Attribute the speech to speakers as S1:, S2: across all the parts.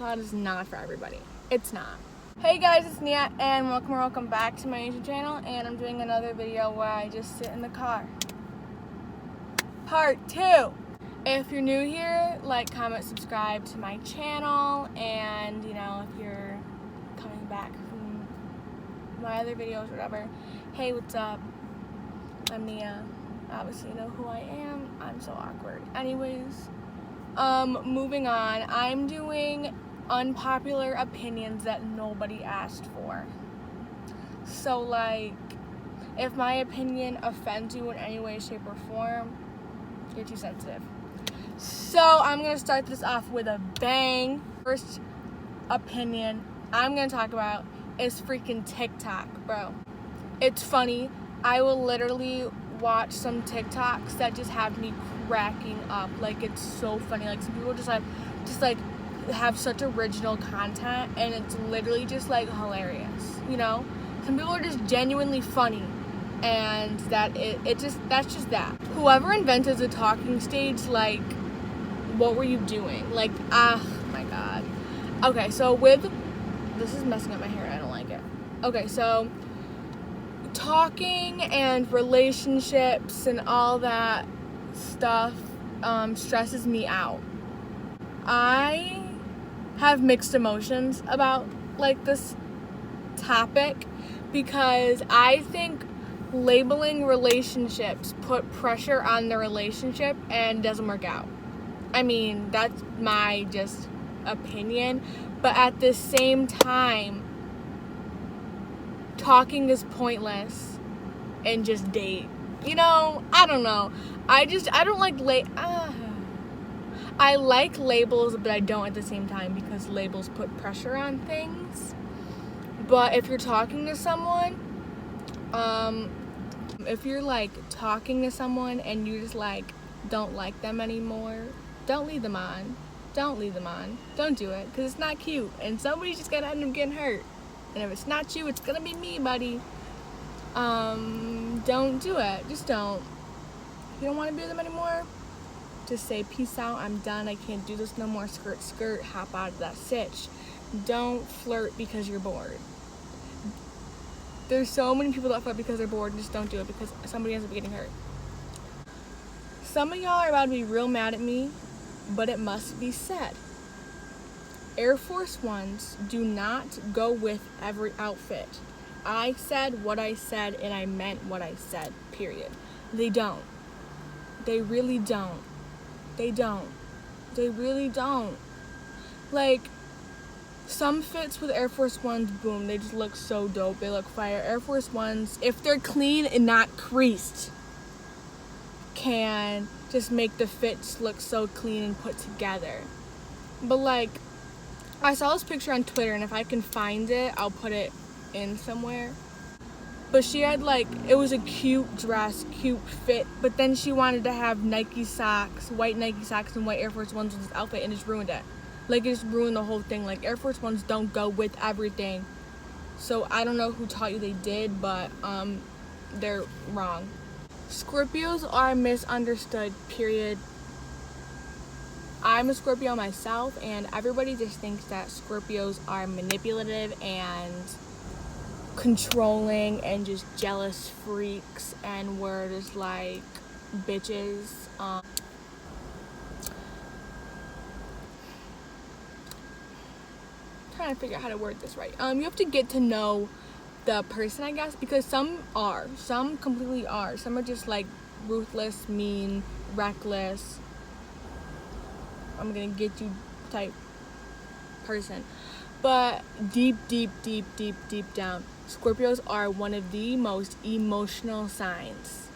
S1: pod is not for everybody. It's not. Hey guys, it's Nia, and welcome back to my YouTube channel, and I'm doing another video where I just sit in the car. Part 2. If you're new here, like, comment, subscribe to my channel, and, you know, if you're coming back from my other videos, whatever, hey, what's up? I'm Nia. Obviously you know who I am. I'm so awkward. Anyways, moving on. I'm doing unpopular opinions that nobody asked for. So, like, if my opinion offends you in any way, shape, or form, you're too sensitive. So, I'm gonna start this off with a bang. First opinion I'm gonna talk about is freaking TikTok, bro. It's funny. I will literally watch some TikToks that just have me cracking up. Like, it's so funny. Like, some people just have such original content, and it's literally just like hilarious, you know? Some people are just genuinely funny, and that's just that. Whoever invented the talking stage, like, what were you doing? Like, my god. Okay, so this is messing up my hair. I don't like it. Okay, so talking and relationships and all that stuff stresses me out. I have mixed emotions about, like, this topic, because I think labeling relationships put pressure on the relationship and doesn't work out. I mean, that's my just opinion, but at the same time, talking is pointless and just date. You know, I don't know. I don't like I like labels, but I don't at the same time, because labels put pressure on things. But if you're talking to someone, if you're like talking to someone and you just like don't like them anymore, don't lead them on. Don't lead them on. Don't do it, because it's not cute, and somebody's just gonna end up getting hurt. And if it's not you, it's gonna be me, buddy. Don't do it. Just don't. If you don't want to be with them anymore, just say, peace out, I'm done, I can't do this no more, skirt, skirt, hop out of that sitch. Don't flirt because you're bored. There's so many people that flirt because they're bored, and just don't do it, because somebody ends up getting hurt. Some of y'all are about to be real mad at me, but it must be said. Air Force Ones do not go with every outfit. I said what I said, and I meant what I said, period. They don't. They really don't. They don't. They really don't. Like, some fits with Air Force Ones, boom, they just look so dope. They look fire. Air Force Ones, if they're clean and not creased, can just make the fits look so clean and put together. But, like, I saw this picture on Twitter, and if I can find it, I'll put it in somewhere. But she had, like, it was a cute dress, cute fit, but then she wanted to have Nike socks, white Nike socks and white Air Force Ones with this outfit, and just ruined it. Like, it just ruined the whole thing. Like, Air Force Ones don't go with everything. So I don't know who taught you they did, but they're wrong. Scorpios are misunderstood, period. I'm a Scorpio myself, and everybody just thinks that Scorpios are manipulative and controlling and just jealous freaks, and we're just like bitches. Trying to figure out how to word this right. You have to get to know the person, I guess, because some completely are. Some are just like ruthless, mean, reckless, I'm gonna get you type person. But deep down, Scorpios are one of the most emotional signs.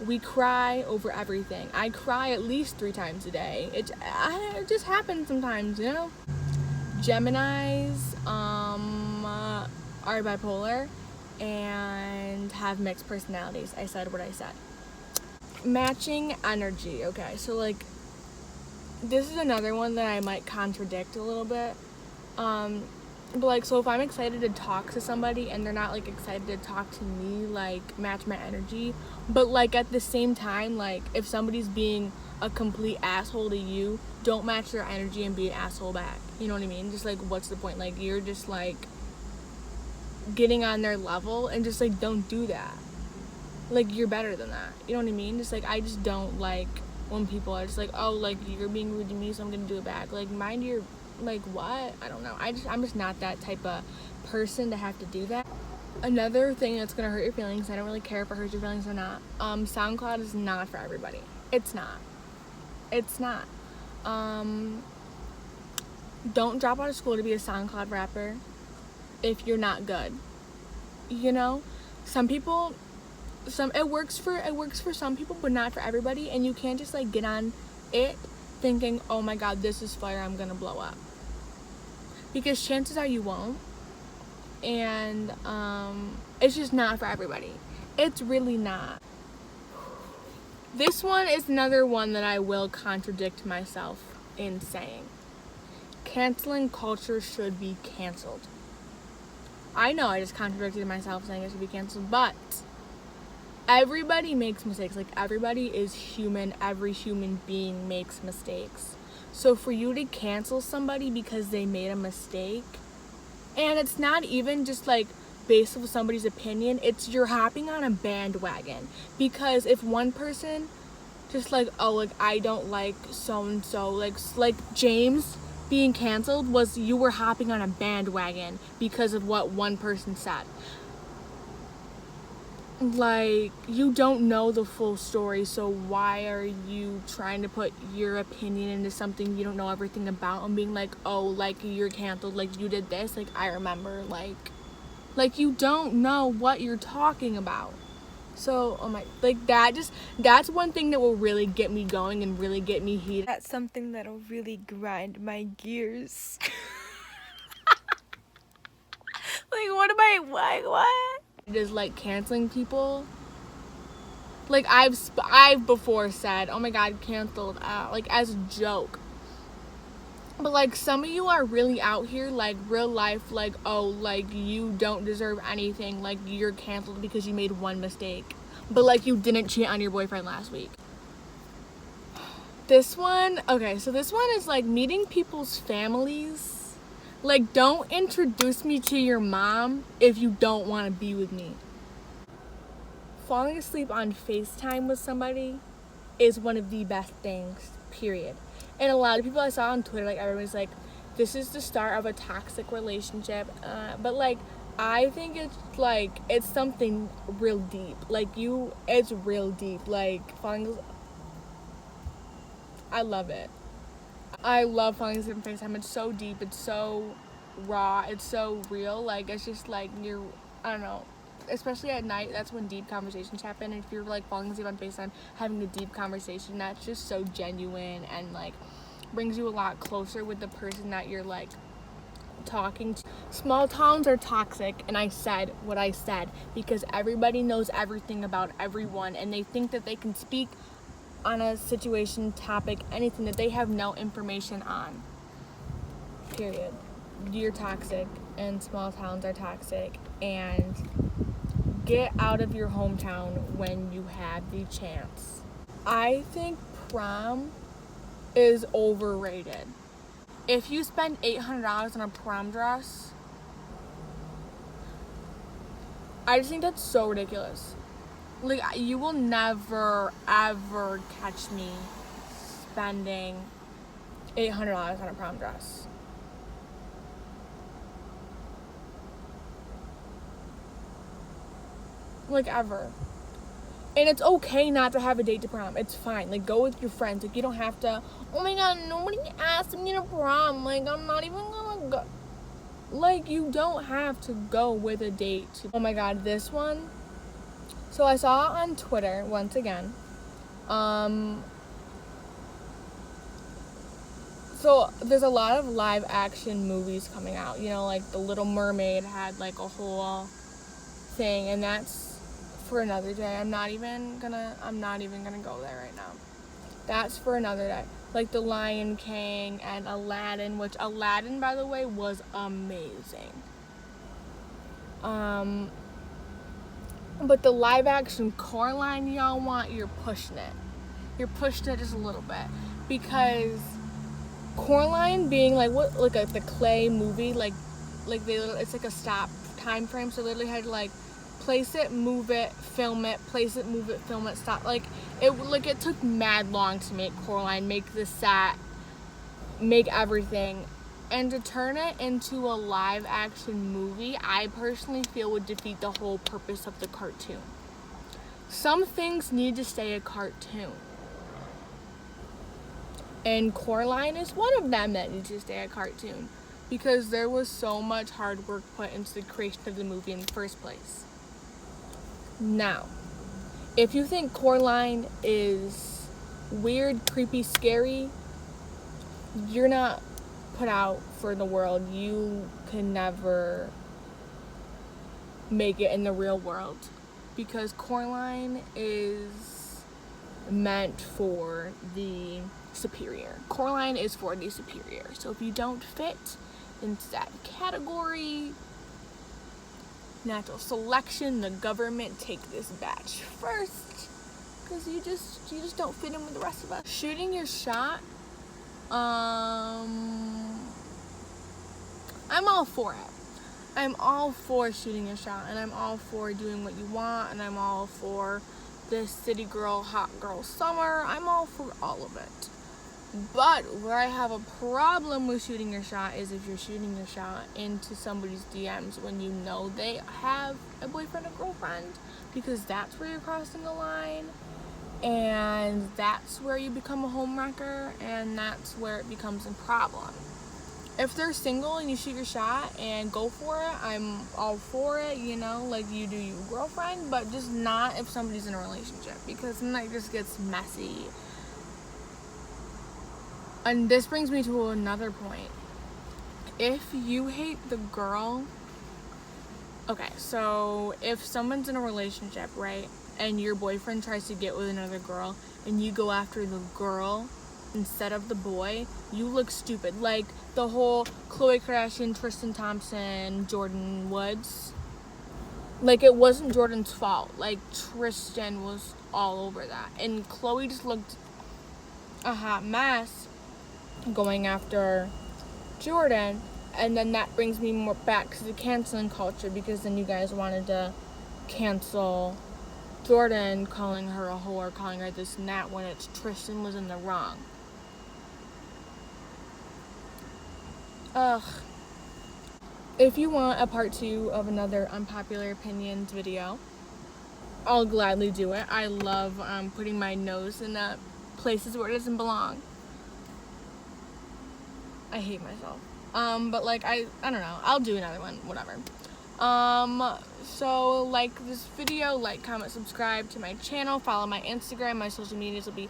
S1: We cry over everything. I cry at least 3 times a day. It just happens sometimes, you know? Geminis are bipolar and have mixed personalities. I said what I said. Matching energy. Okay, so, like, this is another one that I might contradict a little bit. But, like, so if I'm excited to talk to somebody and they're not, like, excited to talk to me, like, match my energy. But, like, at the same time, like, if somebody's being a complete asshole to you, don't match their energy and be an asshole back. You know what I mean? Just like, what's the point? Like, you're just like getting on their level, and just like, don't do that. Like, you're better than that. You know what I mean? Just like, I just don't like when people are just like, oh, like, you're being rude to me, so I'm gonna do it back. Like, mind your, like, what? I don't know. I'm just not that type of person to have to do that. Another thing that's gonna hurt your feelings, I don't really care if it hurts your feelings or not, SoundCloud is not for everybody. It's not. Don't drop out of school to be a SoundCloud rapper if you're not good. You know? It works for some people, but not for everybody, and you can't just like get on it thinking, oh my god, this is fire, I'm gonna blow up. Because chances are you won't. And it's just not for everybody. It's really not. This one is another one that I will contradict myself in saying. Canceling culture should be canceled. I know I just contradicted myself saying it should be canceled, but everybody makes mistakes. Like, everybody is human. Every human being makes mistakes. So for you to cancel somebody because they made a mistake, and it's not even just like based on somebody's opinion, it's you're hopping on a bandwagon. Because if one person just like, oh, like, I don't like so and so, like James being canceled was you were hopping on a bandwagon because of what one person said. Like, you don't know the full story, so why are you trying to put your opinion into something you don't know everything about and being like, oh, like, you're canceled, like, you did this, like, I remember, like you don't know what you're talking about. So, oh my, like, that's one thing that will really get me going and really get me heated. That's something that'll really grind my gears. What? Just like canceling people. Like, I've before said, oh my god, canceled, like, as a joke. But like, some of you are really out here, like, real life, like, oh, like, you don't deserve anything, like, you're canceled because you made one mistake, but like, you didn't cheat on your boyfriend last week. This one is like meeting people's families. Like, don't introduce me to your mom if you don't want to be with me. Falling asleep on FaceTime with somebody is one of the best things, period. And a lot of people I saw on Twitter, like, everybody's like, this is the start of a toxic relationship. But like, I think it's something real deep. Like, it's real deep. Like, I love it. I love falling asleep on FaceTime. It's so deep. It's so raw. It's so real. Like, it's just like I don't know. Especially at night, that's when deep conversations happen. And if you're like falling asleep on FaceTime, having a deep conversation, that's just so genuine and like brings you a lot closer with the person that you're like talking to. Small towns are toxic, and I said what I said because everybody knows everything about everyone, and they think that they can speak on a situation, topic, anything that they have no information on. Period. You're toxic, and small towns are toxic, and get out of your hometown when you have the chance. I think prom is overrated. If you spend $800 on a prom dress, I just think that's so ridiculous. Like, you will never, ever catch me spending $800 on a prom dress. Like, ever. And it's okay not to have a date to prom. It's fine. Like, go with your friends. Like, you don't have to, oh my god, nobody asked me to prom. Like, I'm not even gonna go. Like, you don't have to go with a date to, oh my god, this one. So I saw on Twitter, once again, so there's a lot of live action movies coming out. You know, like The Little Mermaid had like a whole thing, and that's for another day. I'm not even gonna go there right now. That's for another day. Like The Lion King and Aladdin, which Aladdin, by the way, was amazing. But the live action Coraline y'all want, you're pushing it. you're pushed it just a little bit, because Coraline being like the Clay movie, like it's like a stop time frame, so they literally had to like place it, move it, film it, place it, move it, film it, stop. Like it took mad long to make Coraline, make the set, make everything. And to turn it into a live action movie, I personally feel would defeat the whole purpose of the cartoon. Some things need to stay a cartoon. And Coraline is one of them that needs to stay a cartoon, because there was so much hard work put into the creation of the movie in the first place. Now, if you think Coraline is weird, creepy, scary, you're not put out for the world. You can never make it in the real world, because Coraline is meant for the superior. Coraline is for the superior. So if you don't fit into that category, natural selection, the government, take this batch first, because you just don't fit in with the rest of us. Shooting your shot, I'm all for it. I'm all for shooting your shot, and I'm all for doing what you want, and I'm all for this city girl, hot girl summer. I'm all for all of it. But where I have a problem with shooting your shot is if you're shooting your shot into somebody's DMs when you know they have a boyfriend or girlfriend, because that's where you're crossing the line, and that's where you become a homewrecker, and that's where it becomes a problem. If they're single and you shoot your shot and go for it, I'm all for it, you know, like you do your girlfriend, but just not if somebody's in a relationship, because then that just gets messy. And this brings me to another point. If you hate the girl, okay, so if someone's in a relationship, right, and your boyfriend tries to get with another girl, and you go after the girl instead of the boy, you look stupid. Like the whole Khloe Kardashian, Tristan Thompson, Jordan Woods. Like, it wasn't Jordan's fault. Like, Tristan was all over that. And Khloe just looked a hot mess going after Jordan. And then that brings me more back to the canceling culture, because then you guys wanted to cancel Jordan, calling her a whore, calling her this and that, when it's Tristan was in the wrong. Ugh. If you want a part 2 of another unpopular opinions video, I'll gladly do it. I love putting my nose in places where it doesn't belong. I hate myself. But like, I don't know. I'll do another one, whatever. So like this video, like, comment, subscribe to my channel, follow my Instagram. My social medias will be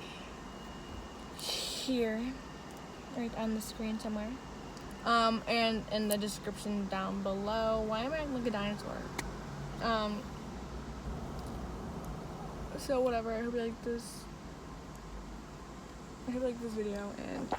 S1: here, right on the screen somewhere. And in the description down below. Why am I acting like a dinosaur? So whatever, I hope you like this. I hope you like this video, and